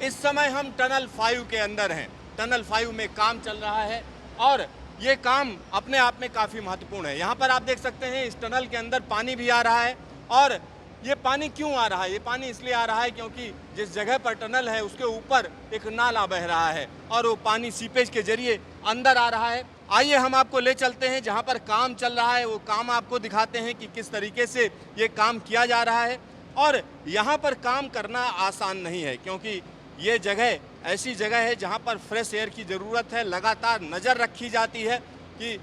इस समय हम टनल 5 के अंदर हैं। टनल 5 में काम चल रहा है और ये काम अपने आप में काफ़ी महत्वपूर्ण है। यहाँ पर आप देख सकते हैं इस टनल के अंदर पानी भी आ रहा है और ये पानी क्यों आ रहा है? ये पानी इसलिए आ रहा है क्योंकि जिस जगह पर टनल है उसके ऊपर एक नाला बह रहा है और वो पानी सीपेज के जरिए अंदर आ रहा है। आइए हम आपको ले चलते हैं जहाँ पर काम चल रहा है, वो काम आपको दिखाते हैं कि किस तरीके से ये काम किया जा रहा है। और यहाँ पर काम करना आसान नहीं है क्योंकि ये जगह ऐसी जगह है जहाँ पर फ्रेश एयर की ज़रूरत है। लगातार नज़र रखी जाती है कि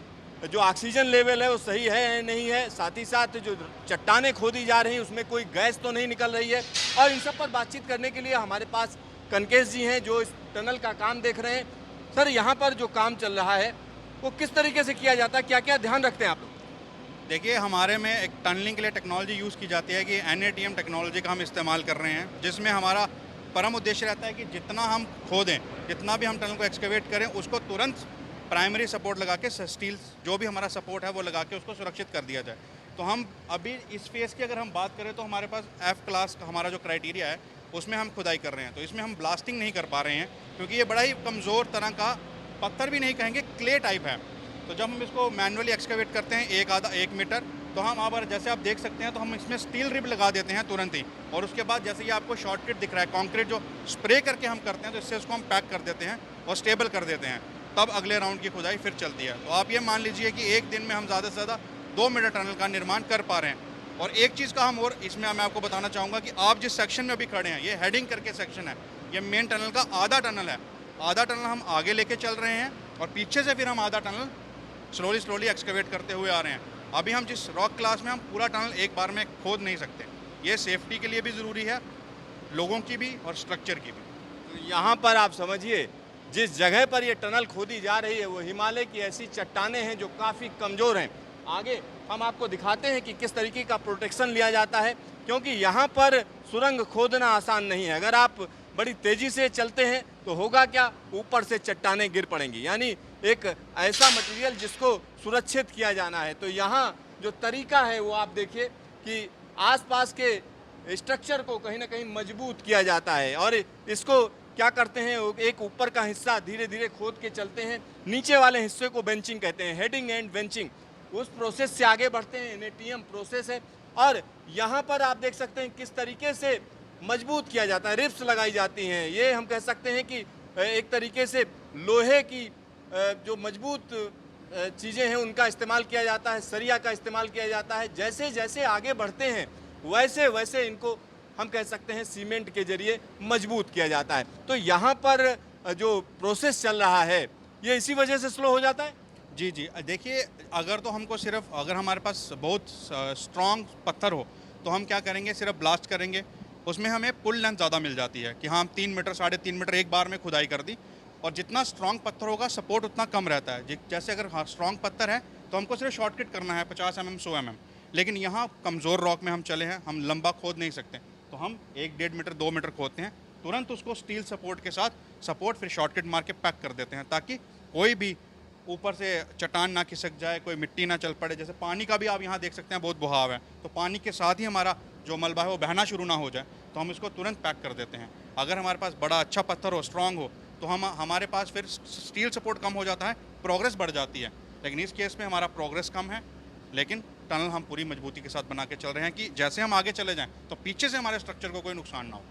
जो ऑक्सीजन लेवल है वो सही है या नहीं है, साथ ही साथ जो चट्टानें खोदी जा रही हैं उसमें कोई गैस तो नहीं निकल रही है। और इन सब पर बातचीत करने के लिए हमारे पास कनकेश जी हैं जो इस टनल का काम देख रहे हैं। सर, यहाँ पर जो काम चल रहा है वो किस तरीके से किया जाता है, क्या क्या ध्यान रखते हैं आप लोग? देखिए, हमारे में एक टनलिंग के लिए टेक्नोलॉजी यूज़ की जाती है कि NATM टेक्नोलॉजी का हम इस्तेमाल कर रहे हैं, जिसमें हमारा परम उद्देश्य रहता है कि जितना हम खोदें, जितना भी हम टनल को एक्सकेवेट करें, उसको तुरंत प्राइमरी सपोर्ट लगा के स्टील जो भी हमारा सपोर्ट है वो लगा के उसको सुरक्षित कर दिया जाए। तो हम अभी इस फेज़ की अगर हम बात करें तो हमारे पास F क्लास का हमारा जो क्राइटेरिया है उसमें हम खुदाई कर रहे हैं। तो इसमें हम ब्लास्टिंग नहीं कर पा रहे हैं क्योंकि ये बड़ा ही कमज़ोर तरह का पत्थर भी नहीं कहेंगे, क्ले टाइप है। तो जब हम इसको मैनुअली एक्सकेवेट करते हैं 1 मीटर, तो हम अब जैसे आप देख सकते हैं तो हम इसमें स्टील रिब लगा देते हैं तुरंत ही। और उसके बाद जैसे ये आपको शॉर्टकट दिख रहा है, कंक्रीट जो स्प्रे करके हम करते हैं तो इससे उसको हम पैक कर देते हैं और स्टेबल कर देते हैं, तब अगले राउंड की खुदाई फिर चलती है। तो आप ये मान लीजिए कि एक दिन में हम ज़्यादा से ज़्यादा 2 मीटर टनल का निर्माण कर पा रहे हैं। और एक चीज़ का हम और इसमें मैं आपको बताना चाहूँगा कि आप जिस सेक्शन में अभी खड़े हैं, ये हेडिंग करके सेक्शन है, ये मेन टनल का आधा टनल है। आधा टनल हम आगे लेके चल रहे हैं और पीछे से फिर हम आधा टनल स्लोली एक्सकेवेट करते हुए आ रहे हैं। अभी हम जिस रॉक क्लास में हम पूरा टनल एक बार में खोद नहीं सकते, ये सेफ्टी के लिए भी ज़रूरी है, लोगों की भी और स्ट्रक्चर की भी। तो यहाँ पर आप समझिए जिस जगह पर ये टनल खोदी जा रही है वो हिमालय की ऐसी चट्टानें हैं जो काफ़ी कमज़ोर हैं। आगे हम आपको दिखाते हैं कि किस तरीके का प्रोटेक्शन लिया जाता है क्योंकि यहाँ पर सुरंग खोदना आसान नहीं है। अगर आप बड़ी तेज़ी से चलते हैं तो होगा क्या, ऊपर से चट्टानें गिर पड़ेंगी। यानी एक ऐसा मटेरियल जिसको सुरक्षित किया जाना है। तो यहाँ जो तरीका है वो आप देखिए कि आसपास के स्ट्रक्चर को कहीं ना कहीं मजबूत किया जाता है और इसको क्या करते हैं, एक ऊपर का हिस्सा धीरे धीरे खोद के चलते हैं, नीचे वाले हिस्से को बेंचिंग कहते हैं, हेडिंग एंड बेंचिंग। उस प्रोसेस से आगे बढ़ते हैं, NATM प्रोसेस है। और यहाँ पर आप देख सकते हैं किस तरीके से मजबूत किया जाता है, रिब्स लगाई जाती हैं। ये हम कह सकते हैं कि एक तरीके से लोहे की जो मजबूत चीज़ें हैं उनका इस्तेमाल किया जाता है, सरिया का इस्तेमाल किया जाता है। जैसे जैसे आगे बढ़ते हैं वैसे वैसे इनको हम कह सकते हैं सीमेंट के जरिए मजबूत किया जाता है। तो यहाँ पर जो प्रोसेस चल रहा है ये इसी वजह से स्लो हो जाता है। जी जी, देखिए, अगर तो हमको सिर्फ अगर हमारे पास बहुत स्ट्रॉन्ग पत्थर हो तो हम क्या करेंगे, सिर्फ ब्लास्ट करेंगे, उसमें हमें पुल लेंथ ज़्यादा मिल जाती है कि हाँ हम 3 मीटर 3.5 मीटर एक बार में खुदाई कर दी। और जितना स्ट्रॉन्ग पत्थर होगा सपोर्ट उतना कम रहता है। जैसे अगर हाँ स्ट्रॉन्ग पत्थर है तो हमको सिर्फ शॉर्टकट करना है 50 mm 100 mm, लेकिन यहाँ कमज़ोर रॉक में हम चले हैं, हम लंबा खोद नहीं सकते, तो हम 1-1.5 मीटर 2 मीटर खोदते हैं, तुरंत उसको स्टील सपोर्ट के साथ सपोर्ट फिर शॉर्टकट मार के पैक कर देते हैं ताकि कोई भी ऊपर से चट्टान ना खिसक जाए, कोई मिट्टी ना चल पड़े। जैसे पानी का भी आप यहाँ देख सकते हैं बहुत बहाव है, तो पानी के साथ ही हमारा जो मलबा है वो बहना शुरू ना हो जाए, तो हम इसको तुरंत पैक कर देते हैं। अगर हमारे पास बड़ा अच्छा पत्थर हो, स्ट्रॉन्ग हो, तो हमारे पास फिर स्टील सपोर्ट कम हो जाता है, प्रोग्रेस बढ़ जाती है। लेकिन इस केस में हमारा प्रोग्रेस कम है, लेकिन टनल हम पूरी मजबूती के साथ बना के चल रहे हैं कि जैसे हम आगे चले जाएं तो पीछे से हमारे स्ट्रक्चर को कोई नुकसान ना हो।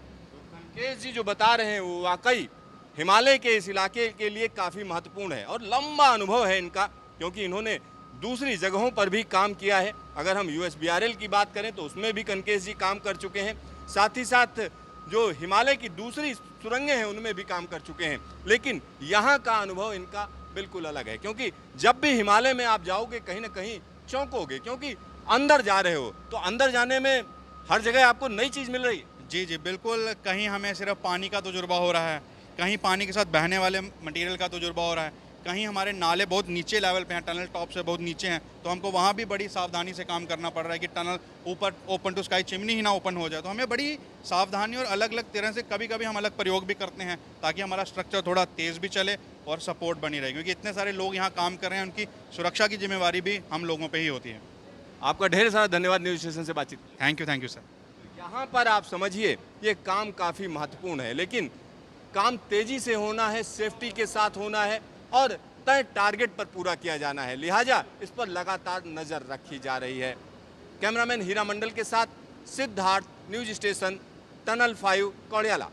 कनकेश जी जो बता रहे हैं वो वाकई हिमालय के इस इलाके के लिए काफ़ी महत्वपूर्ण है और लंबा अनुभव है इनका क्योंकि इन्होंने दूसरी जगहों पर भी काम किया है। अगर हम USBRL की बात करें तो उसमें भी कनकेश जी काम कर चुके हैं, साथ ही साथ जो हिमालय की दूसरी सुरंगें हैं उनमें भी काम कर चुके हैं। लेकिन यहाँ का अनुभव इनका बिल्कुल अलग है क्योंकि जब भी हिमालय में आप जाओगे कहीं ना कहीं चौंकोगे क्योंकि अंदर जा रहे हो, तो अंदर जाने में हर जगह आपको नई चीज़ मिल रही है। जी जी, बिल्कुल। कहीं हमें सिर्फ पानी का तजुर्बा हो रहा है, कहीं पानी के साथ बहने वाले मटेरियल का तजुर्बा हो रहा है, कहीं हमारे नाले बहुत नीचे लेवल पे हैं, टनल टॉप से बहुत नीचे हैं, तो हमको वहाँ भी बड़ी सावधानी से काम करना पड़ रहा है कि टनल ऊपर ओपन टू स्काई चिमनी ही ना ओपन हो जाए। तो हमें बड़ी सावधानी और अलग अलग तरह से कभी कभी हम अलग प्रयोग भी करते हैं ताकि हमारा स्ट्रक्चर थोड़ा तेज़ भी चले और सपोर्ट बनी रहे, क्योंकि इतने सारे लोग यहाँ काम कर रहे हैं, उनकी सुरक्षा की जिम्मेवारी भी हम लोगों पर ही होती है। आपका ढेर सारा धन्यवाद न्यूज स्टेशन से बातचीत। Thank you sir. यहाँ पर आप समझिए ये काम काफ़ी महत्वपूर्ण है, लेकिन काम तेजी से होना है, सेफ्टी के साथ होना है और तय टारगेट पर पूरा किया जाना है, लिहाजा इस पर लगातार नजर रखी जा रही है। कैमरामैन हीरा मंडल के साथ सिद्धार्थ, न्यूज स्टेशन, टनल 5, कौड़ियाला।